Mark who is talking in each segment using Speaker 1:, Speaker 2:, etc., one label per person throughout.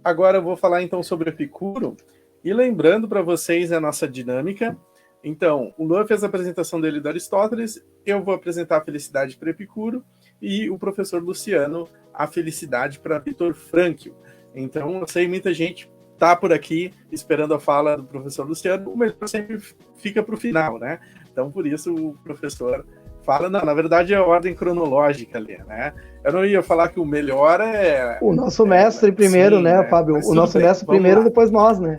Speaker 1: agora eu vou falar então sobre Epicuro, e lembrando para vocês a nossa dinâmica. Então, o Luan fez a apresentação dele do Aristóteles, eu vou apresentar a felicidade para Epicuro, e o professor Luciano a felicidade para Viktor Frankl. Então, eu sei muita gente tá por aqui esperando a fala do professor Luciano, o melhor sempre fica para o final, né? Então, por isso o professor fala, não, na verdade é a ordem cronológica ali, né? Eu não ia falar que o melhor é...
Speaker 2: O nosso mestre primeiro,
Speaker 1: sim,
Speaker 2: né, Fábio?
Speaker 1: Mas
Speaker 2: o nosso
Speaker 1: bem,
Speaker 2: mestre primeiro, lá. Depois nós, né?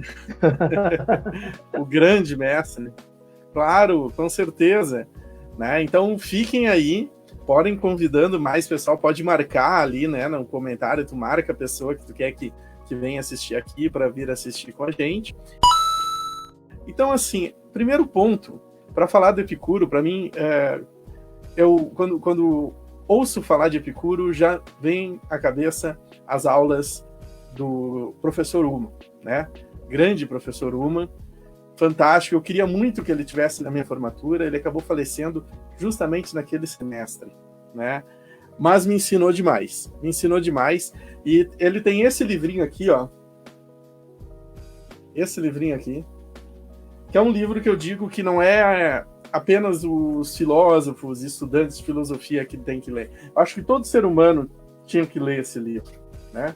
Speaker 1: O grande mestre. Claro, com certeza. Né? Então fiquem aí, podem convidando mais pessoal, pode marcar ali, né, no comentário, tu marca a pessoa que tu quer que venha assistir aqui para vir assistir com a gente. Então, assim, primeiro ponto, para falar do Epicuro, para mim, eu quando ouço falar de Epicuro, já vem à cabeça as aulas do professor Ullmann, né? Grande professor Ullmann, fantástico, eu queria muito que ele tivesse na minha formatura, ele acabou falecendo justamente naquele semestre, né? Mas me ensinou demais, e ele tem esse livrinho aqui, ó, esse livrinho aqui, que é um livro que eu digo que não é apenas os filósofos, estudantes de filosofia que tem que ler. Eu acho que todo ser humano tinha que ler esse livro, né?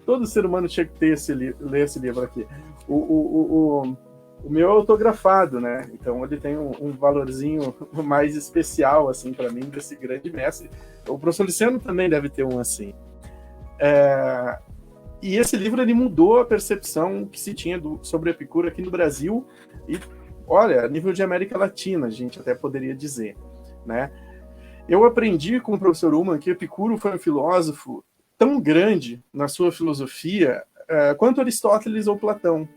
Speaker 1: Todo ser humano tinha que ter ler esse livro aqui. O meu é autografado, né? Então ele tem um valorzinho mais especial, assim, para mim, desse grande mestre. O professor Luciano também deve ter um assim. E esse livro ele mudou a percepção que se tinha sobre Epicuro aqui no Brasil e, olha, a nível de América Latina, a gente até poderia dizer, né? Eu aprendi com o professor Ullmann que Epicuro foi um filósofo tão grande na sua filosofia quanto Aristóteles ou Platão,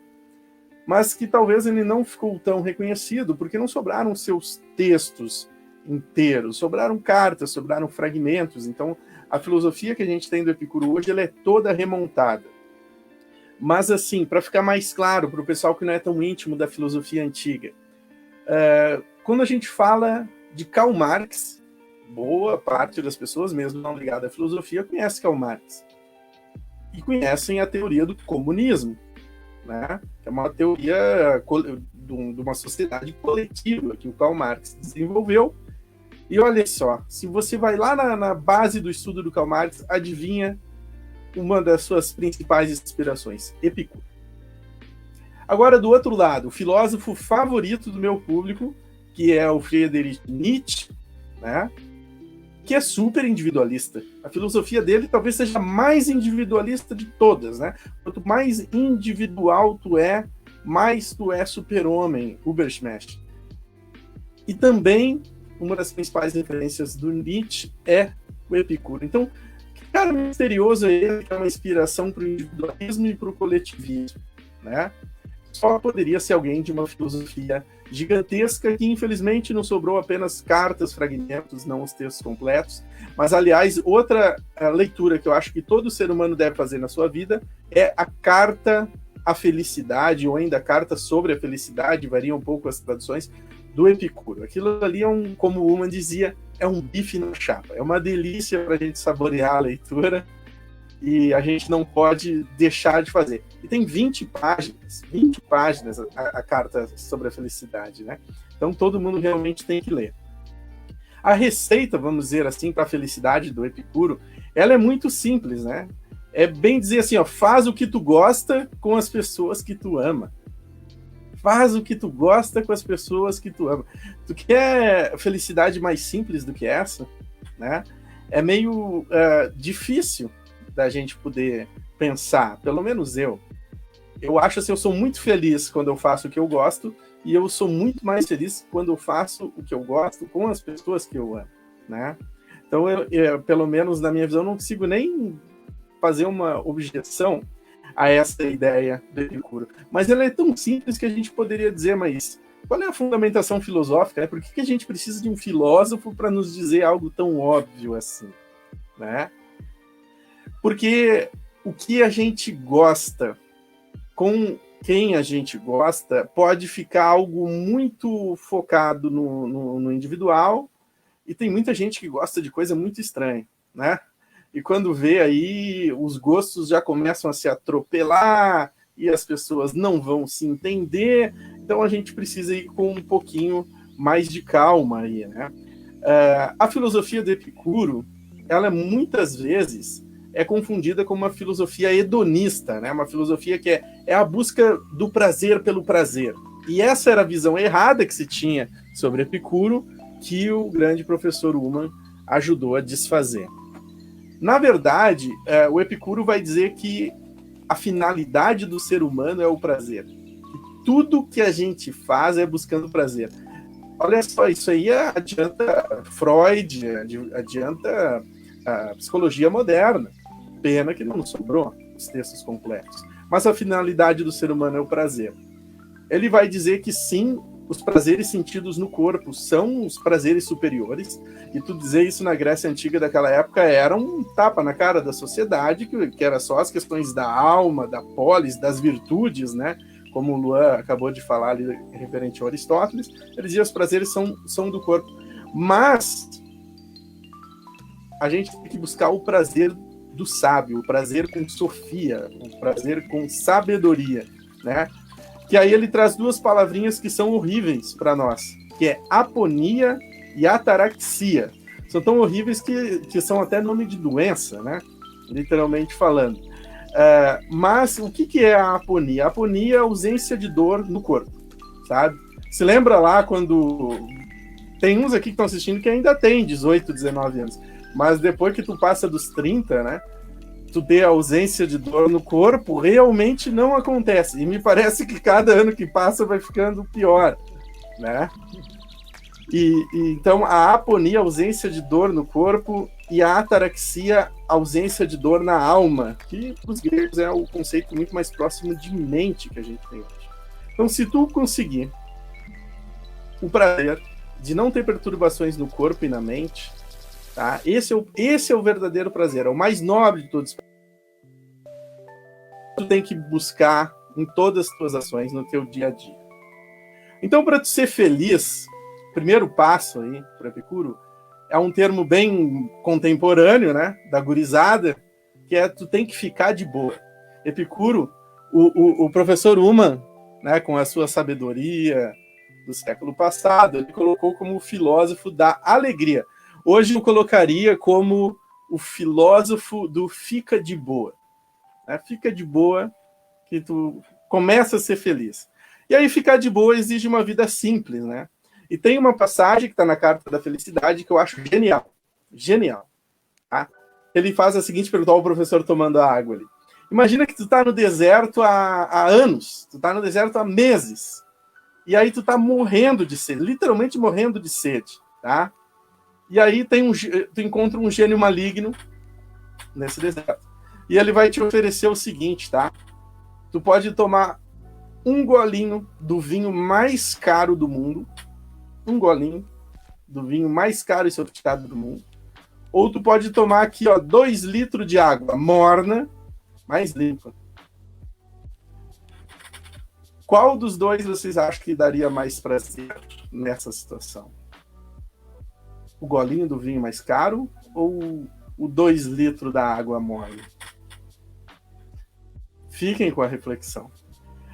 Speaker 1: mas que talvez ele não ficou tão reconhecido, porque não sobraram seus textos inteiros, sobraram cartas, sobraram fragmentos. Então, a filosofia que a gente tem do Epicuro hoje, ela é toda remontada. Mas, assim, para ficar mais claro para o pessoal que não é tão íntimo da filosofia antiga, quando a gente fala de Karl Marx, boa parte das pessoas, mesmo não ligadas à filosofia, conhece Karl Marx. E conhecem a teoria do comunismo, né? Que é uma teoria de uma sociedade coletiva que o Karl Marx desenvolveu. E olha só, se você vai lá na base do estudo do Karl Marx, adivinha uma das suas principais inspirações? Epicuro. Agora, do outro lado, o filósofo favorito do meu público, que é o Friedrich Nietzsche, né? Que é super individualista. A filosofia dele talvez seja a mais individualista de todas, né? Quanto mais individual tu é, mais tu é super-homem, Übermensch. E também, uma das principais referências do Nietzsche é o Epicuro. Então, que cara misterioso é ele, que é uma inspiração para o individualismo e para o coletivismo, né? Só poderia ser alguém de uma filosofia gigantesca que, infelizmente, não sobrou apenas cartas, fragmentos, não os textos completos. Mas, aliás, outra leitura que eu acho que todo ser humano deve fazer na sua vida é a Carta à Felicidade, ou ainda a Carta sobre a Felicidade, varia um pouco as traduções, do Epicuro. Aquilo ali é como o Ullmann dizia, é um bife na chapa. É uma delícia para a gente saborear a leitura e a gente não pode deixar de fazer. E tem 20 páginas a carta sobre a felicidade, né? Então todo mundo realmente tem que ler. A receita, vamos dizer assim, para a felicidade do Epicuro, ela é muito simples, né? É bem dizer assim, ó, faz o que tu gosta com as pessoas que tu ama. Faz o que tu gosta com as pessoas que tu ama. Tu quer felicidade mais simples do que essa, né? É meio difícil da gente poder pensar, pelo menos eu. Eu acho assim, eu sou muito feliz quando eu faço o que eu gosto e eu sou muito mais feliz quando eu faço o que eu gosto com as pessoas que eu amo, né? Então, pelo menos na minha visão, não consigo nem fazer uma objeção a essa ideia do Epicuro. Mas ela é tão simples que a gente poderia dizer, mas qual é a fundamentação filosófica? Né? Por que a gente precisa de um filósofo para nos dizer algo tão óbvio assim, né? Porque o que a gente gosta, com quem a gente gosta, pode ficar algo muito focado no individual, e tem muita gente que gosta de coisa muito estranha, né? e quando vê aí, os gostos já começam a se atropelar, e as pessoas não vão se entender, então a gente precisa ir com um pouquinho mais de calma aí, né? A filosofia do Epicuro, ela muitas vezes é confundida com uma filosofia hedonista, né? Uma filosofia que é a busca do prazer pelo prazer. E essa era a visão errada que se tinha sobre Epicuro, que o grande professor Ullmann ajudou a desfazer. Na verdade, o Epicuro vai dizer que a finalidade do ser humano é o prazer. Que tudo que a gente faz é buscando prazer. Olha só, isso aí adianta Freud, adianta a psicologia moderna. Pena que não sobrou os textos completos. Mas a finalidade do ser humano é o prazer. Ele vai dizer que sim, os prazeres sentidos no corpo são os prazeres superiores, e tu dizer isso na Grécia Antiga daquela época era um tapa na cara da sociedade, que era só as questões da alma, da polis, das virtudes, né? Como o Luan acabou de falar ali referente ao Aristóteles, ele dizia que os prazeres são do corpo. Mas a gente tem que buscar o prazer do sábio, o prazer com sofia, o prazer com sabedoria, né? Que aí ele traz duas palavrinhas que são horríveis para nós, que é aponia e ataraxia. São tão horríveis que são até nome de doença, né? Literalmente falando. Mas o que é a aponia? A aponia é a ausência de dor no corpo, sabe? Se lembra lá quando... Tem uns aqui que estão assistindo que ainda tem 18, 19 anos, mas depois que tu passa dos 30, né? Tu ter ausência de dor no corpo, realmente não acontece. E me parece que cada ano que passa vai ficando pior, né? Então, a aponia, ausência de dor no corpo, e a ataraxia, ausência de dor na alma, que para os gregos é o conceito muito mais próximo de mente que a gente tem hoje. Então, se tu conseguir o prazer de não ter perturbações no corpo e na mente, tá? Esse é o verdadeiro prazer, é o mais nobre de todos. Tu tem que buscar em todas as tuas ações, no teu dia a dia. Então, para tu ser feliz, o primeiro passo aí para Epicuro é um termo bem contemporâneo, né, da gurizada, que é tu tem que ficar de boa. Epicuro, o professor Ullmann, né, com a sua sabedoria do século passado, ele colocou como o filósofo da alegria. Hoje eu colocaria como o filósofo do fica de boa. Né? Fica de boa que tu começa a ser feliz. E aí ficar de boa exige uma vida simples, né? E tem uma passagem que está na Carta da Felicidade que eu acho genial. Genial. Tá? Ele faz a seguinte pergunta ao professor tomando a água ali. Imagina que tu está no deserto há anos, tu está no deserto há meses, e aí tu está morrendo de sede, literalmente morrendo de sede, tá? E aí tu encontra um gênio maligno nesse deserto. E ele vai te oferecer o seguinte, tá? Tu pode tomar um golinho do vinho mais caro do mundo, um golinho do vinho mais caro e sofisticado do mundo, ou tu pode tomar aqui, ó, 2 litros de água morna, mais limpa. Qual dos dois vocês acham que daria mais prazer nessa situação? O golinho do vinho mais caro ou o 2 litros da água morna? Fiquem com a reflexão.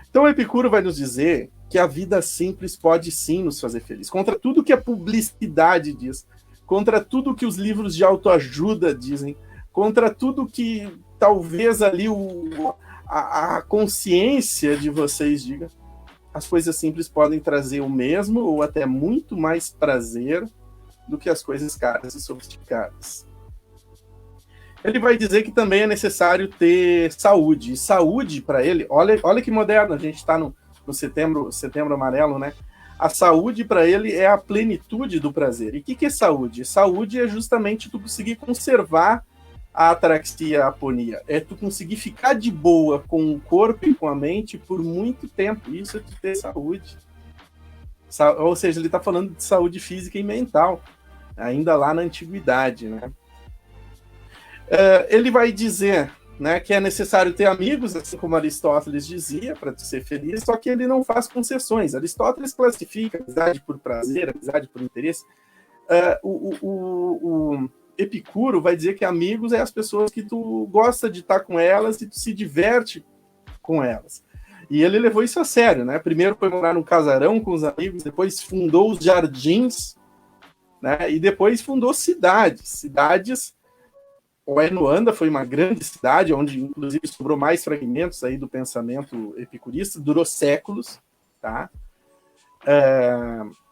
Speaker 1: Então, o Epicuro vai nos dizer que a vida simples pode sim nos fazer felizes. Contra tudo que a publicidade diz, contra tudo que os livros de autoajuda dizem, contra tudo que talvez ali a consciência de vocês diga, as coisas simples podem trazer o mesmo ou até muito mais prazer do que as coisas caras e sofisticadas. Ele vai dizer que também é necessário ter saúde. E saúde, para ele, olha que moderno, a gente está no setembro amarelo, né? A saúde, para ele, é a plenitude do prazer. E o que é saúde? Saúde é justamente tu conseguir conservar a ataraxia, a aponia. É tu conseguir ficar de boa com o corpo e com a mente por muito tempo. Isso é tu ter saúde. Ou seja, ele está falando de saúde física e mental, ainda lá na antiguidade, né? Ele vai dizer, né, que é necessário ter amigos, assim como Aristóteles dizia, para ser feliz, só que ele não faz concessões. Aristóteles classifica amizade por prazer, amizade por interesse. Epicuro vai dizer que amigos é as pessoas que tu gosta de estar com elas e tu se diverte com elas. E ele levou isso a sério, né? Primeiro foi morar num casarão com os amigos, depois fundou os jardins, né? E depois fundou cidades. Cidades, Oenoanda foi uma grande cidade, onde inclusive sobrou mais fragmentos aí do pensamento epicurista, durou séculos, tá?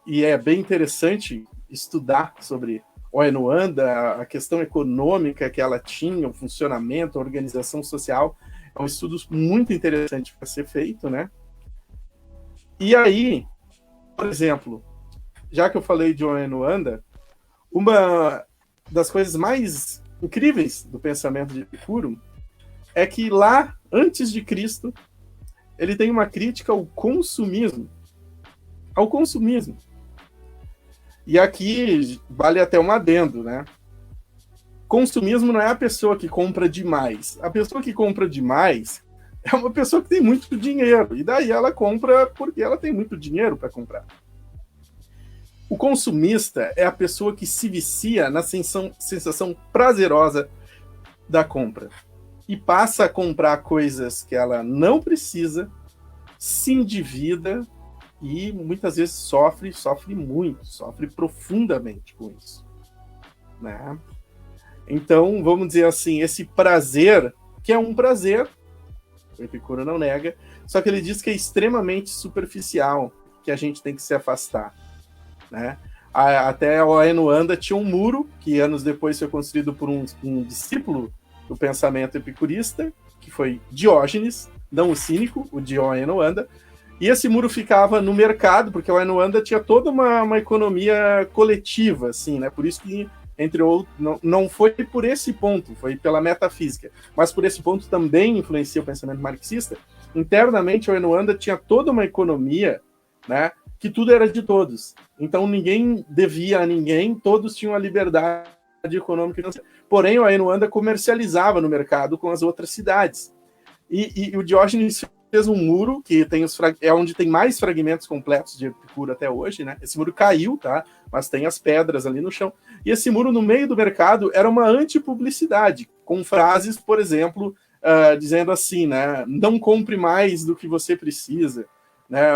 Speaker 1: E é bem interessante estudar sobre Oenoanda, a questão econômica que ela tinha, o funcionamento, a organização social. É um estudo muito interessante para ser feito, né? E aí, por exemplo, já que eu falei de Oenoanda, uma das coisas mais incríveis do pensamento de Epicuro é que lá, antes de Cristo, ele tem uma crítica ao consumismo. Ao consumismo. E aqui vale até um adendo, né? Consumismo não é a pessoa que compra demais. A pessoa que compra demais é uma pessoa que tem muito dinheiro. E daí ela compra porque ela tem muito dinheiro para comprar. O consumista é a pessoa que se vicia na sensação prazerosa da compra. E passa a comprar coisas que ela não precisa, se endivida e muitas vezes sofre muito, sofre profundamente com isso, né? Então, vamos dizer assim, esse prazer, que é um prazer, o Epicuro não nega, só que ele diz que é extremamente superficial, que a gente tem que se afastar, né? Até a Oenoanda tinha um muro, que anos depois foi construído por um discípulo do pensamento epicurista, que foi Diógenes, não o cínico, o de Oenoanda. E esse muro ficava no mercado, porque a Oenoanda tinha toda uma economia coletiva, assim, né? Por isso que, entre outros, não foi por esse ponto, foi pela metafísica, mas por esse ponto também influencia o pensamento marxista. Internamente, a Oenoanda tinha toda uma economia, né? Que tudo era de todos. Então, ninguém devia a ninguém, todos tinham a liberdade econômica. Porém, a Oenoanda comercializava no mercado com as outras cidades. E o Diógenes fez um muro, que tem é onde tem mais fragmentos completos de Epicuro até hoje, né? Esse muro caiu, tá? Mas tem as pedras ali no chão. E esse muro, no meio do mercado, era uma antipublicidade, com frases, por exemplo, dizendo assim, né? Não compre mais do que você precisa, né?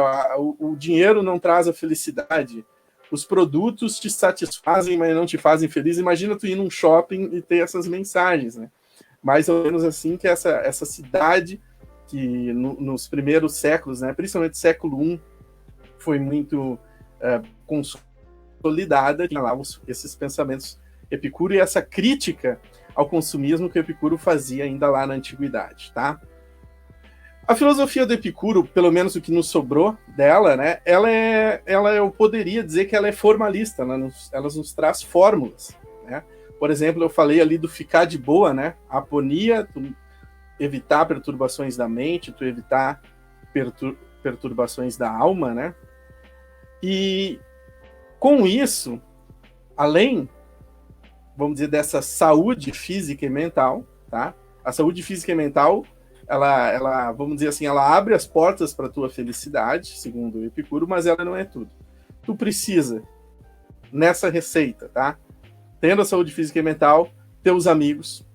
Speaker 1: O dinheiro não traz a felicidade. Os produtos te satisfazem, mas não te fazem feliz. Imagina tu ir num shopping e ter essas mensagens, né? Mais ou menos assim que essa cidade que nos primeiros séculos, né, principalmente século I, foi muito consolidada, tinha lá esses pensamentos Epicuro e essa crítica ao consumismo que o Epicuro fazia ainda lá na antiguidade, tá? A filosofia do Epicuro, pelo menos o que nos sobrou dela, né, eu poderia dizer que ela é formalista, ela nos traz fórmulas, né? Por exemplo, eu falei ali do ficar de boa, né? A aponia, tu evitar perturbações da mente, tu evitar perturbações da alma, né? E com isso, além, vamos dizer, dessa saúde física e mental, tá? A saúde física e mental, ela, vamos dizer assim, ela abre as portas para a tua felicidade, segundo o Epicuro, mas ela não é tudo. Tu precisa, nessa receita, tá? Tendo a saúde física e mental, teus amigos,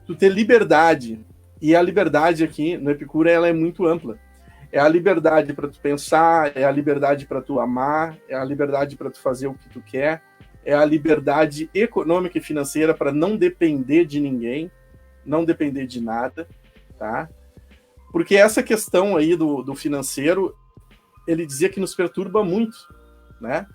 Speaker 1: tu ter liberdade, e a liberdade aqui no Epicuro ela é muito ampla. É a liberdade para tu pensar, é a liberdade para tu amar, é a liberdade para tu fazer o que tu quer, é a liberdade econômica e financeira para não depender de ninguém, não depender de nada, tá? Porque essa questão aí do financeiro, ele dizia que nos perturba muito, né?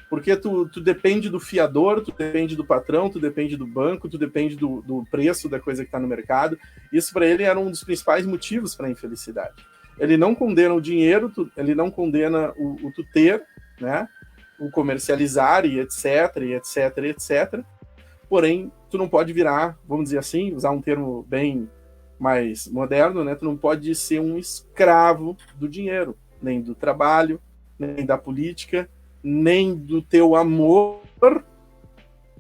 Speaker 1: Porque tu depende do fiador, tu depende do patrão, tu depende do banco, tu depende do preço da coisa que está no mercado. Isso para ele era um dos principais motivos para a infelicidade. Ele não condena o dinheiro, ele não condena o tu ter, né? O comercializar e etc, e etc, e etc. Porém, tu não pode virar, vamos dizer assim, usar um termo bem mais moderno, né? Tu não pode ser um escravo do dinheiro, nem do trabalho, nem da política, nem do teu amor,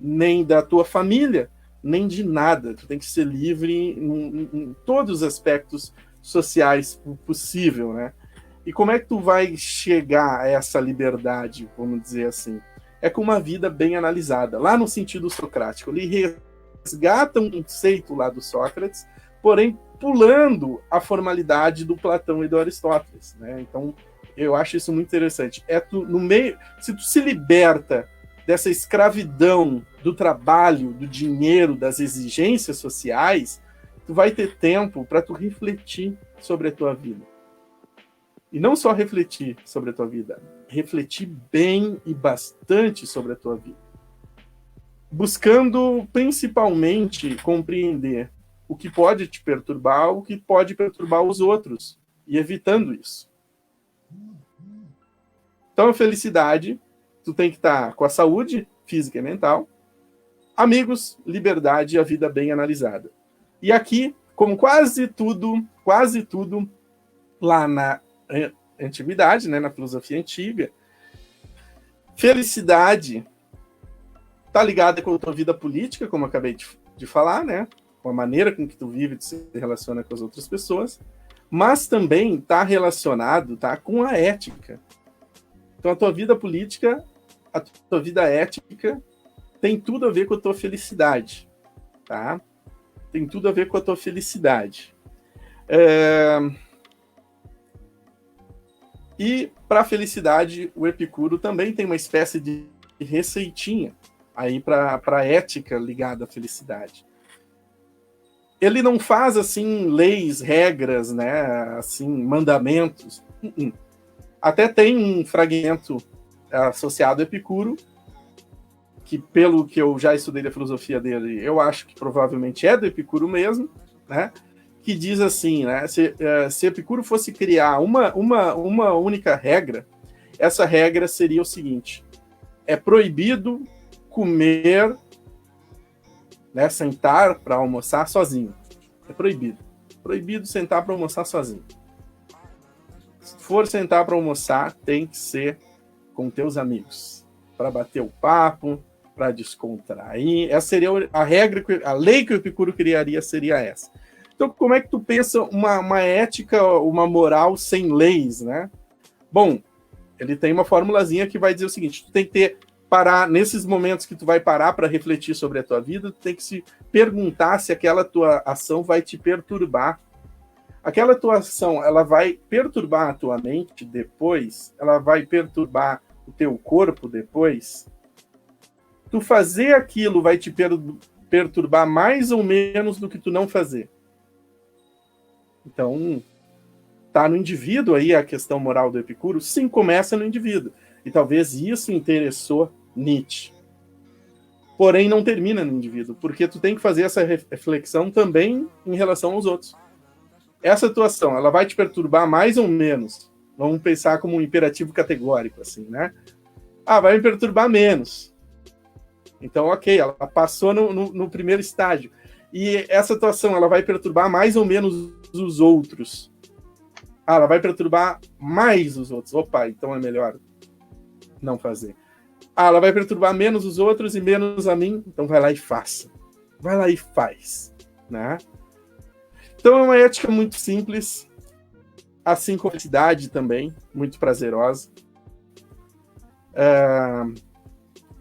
Speaker 1: nem da tua família, nem de nada. Tu tem que ser livre em todos os aspectos sociais possível, né? E como é que tu vai chegar a essa liberdade, vamos dizer assim? é com uma vida bem analisada, lá no sentido socrático. Ele resgata um conceito lá do Sócrates, porém pulando a formalidade do Platão e do Aristóteles, né? Então, eu acho isso muito interessante. Se tu se liberta dessa escravidão do trabalho, do dinheiro, das exigências sociais, tu vai ter tempo para tu refletir sobre a tua vida. E não só refletir sobre a tua vida, refletir bem e bastante sobre a tua vida. Buscando principalmente compreender o que pode te perturbar, o que pode perturbar os outros, e evitando isso. Então, a felicidade, tu tem que estar com a saúde física e mental, amigos, liberdade e a vida bem analisada. E aqui, como quase tudo lá na antiguidade, né, na filosofia antiga, felicidade está ligada com a tua vida política, como eu acabei de falar, né, com a maneira com que tu vive, tu se relaciona com as outras pessoas, mas também está relacionado, tá, com a ética. Então, a tua vida política, a tua vida ética tem tudo a ver com a tua felicidade, tá? Tem tudo a ver com a tua felicidade. E para a felicidade, o Epicuro também tem uma espécie de receitinha aí para a ética ligada à felicidade. Ele não faz assim leis, regras, né, assim mandamentos. Até tem um fragmento associado a Epicuro, que pelo que eu já estudei da filosofia dele, eu acho que provavelmente é do Epicuro mesmo, né? Que diz assim, né? Se Epicuro fosse criar uma única regra, essa regra seria o seguinte: é proibido comer, né, sentar para almoçar sozinho. É proibido. Proibido sentar para almoçar sozinho. Se for sentar para almoçar, tem que ser com teus amigos, para bater o papo, para descontrair. Essa seria a regra, a lei que o Epicuro criaria seria essa. Então, como é que tu pensa uma ética, uma moral sem leis, né? Bom, ele tem uma formulazinha que vai dizer o seguinte: tu tem que parar, nesses momentos que tu vai parar para refletir sobre a tua vida, tu tem que se perguntar se aquela tua ação vai te perturbar. Aquela tua ação, ela vai perturbar a tua mente depois? Ela vai perturbar o teu corpo depois? Tu fazer aquilo vai te perturbar mais ou menos do que tu não fazer? Então, tá no indivíduo aí a questão moral do Epicuro? Sim, começa no indivíduo. E talvez isso interessou Nietzsche. Porém, não termina no indivíduo, porque tu tem que fazer essa reflexão também em relação aos outros. Essa atuação, ela vai te perturbar mais ou menos? Vamos pensar como um imperativo categórico, assim, né? Vai me perturbar menos. Então, ok, ela passou no primeiro estágio. E essa atuação, ela vai perturbar mais ou menos os outros? Ela vai perturbar mais os outros. Opa, então é melhor não fazer. Ela vai perturbar menos os outros e menos a mim? Então vai lá e faça. Vai lá e faz, né? Então é uma ética muito simples, assim como a felicidade também, muito prazerosa.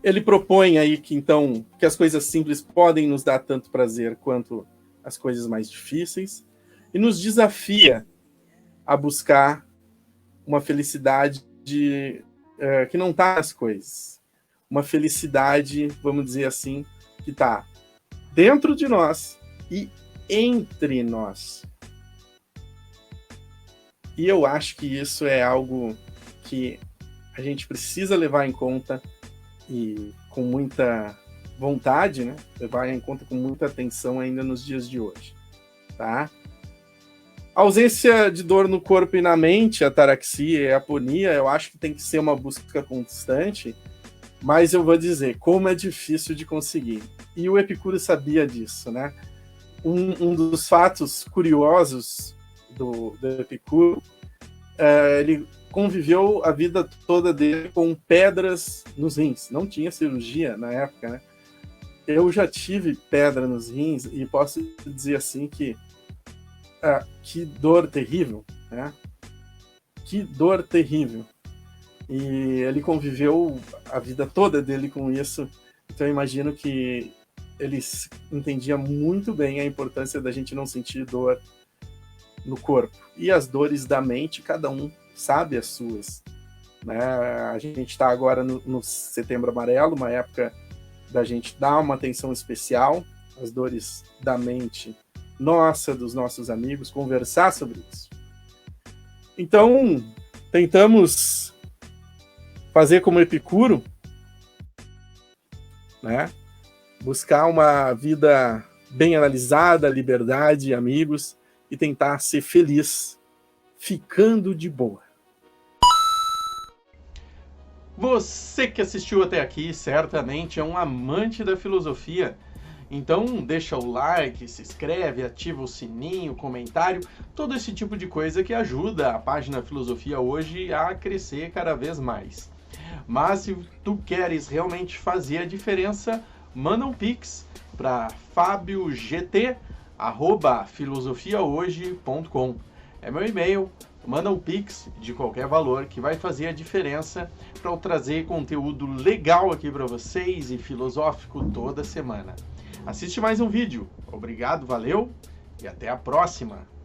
Speaker 1: Ele propõe aí que as coisas simples podem nos dar tanto prazer quanto as coisas mais difíceis, e nos desafia a buscar uma felicidade que não está nas coisas. Uma felicidade, vamos dizer assim, que está dentro de nós e entre nós. E eu acho que isso é algo que a gente precisa levar em conta e com muita vontade, né? Levar em conta com muita atenção ainda nos dias de hoje, tá? A ausência de dor no corpo e na mente, a ataraxia e a aponia, eu acho que tem que ser uma busca constante, mas eu vou dizer, como é difícil de conseguir. E o Epicuro sabia disso, né? Um dos fatos curiosos do Epicuro, ele conviveu a vida toda dele com pedras nos rins. Não tinha cirurgia na época, né? Eu já tive pedra nos rins e posso dizer assim que dor terrível, né? Que dor terrível. E ele conviveu a vida toda dele com isso, então eu imagino que ele entendia muito bem a importância da gente não sentir dor no corpo. E as dores da mente, cada um sabe as suas. Né? A gente está agora no Setembro Amarelo, uma época da gente dar uma atenção especial às dores da mente nossa, dos nossos amigos, conversar sobre isso. Então, tentamos fazer como Epicuro, né? Buscar uma vida bem analisada, liberdade, amigos, e tentar ser feliz, ficando de boa.
Speaker 3: Você que assistiu até aqui certamente é um amante da filosofia. Então deixa o like, se inscreve, ativa o sininho, comentário, todo esse tipo de coisa que ajuda a página Filosofia Hoje a crescer cada vez mais. Mas se tu queres realmente fazer a diferença, manda um pix para fabiogt@filosofiahoje.com. É meu e-mail, manda um pix de qualquer valor que vai fazer a diferença para eu trazer conteúdo legal aqui para vocês e filosófico toda semana. Assiste mais um vídeo. Obrigado, valeu e até a próxima!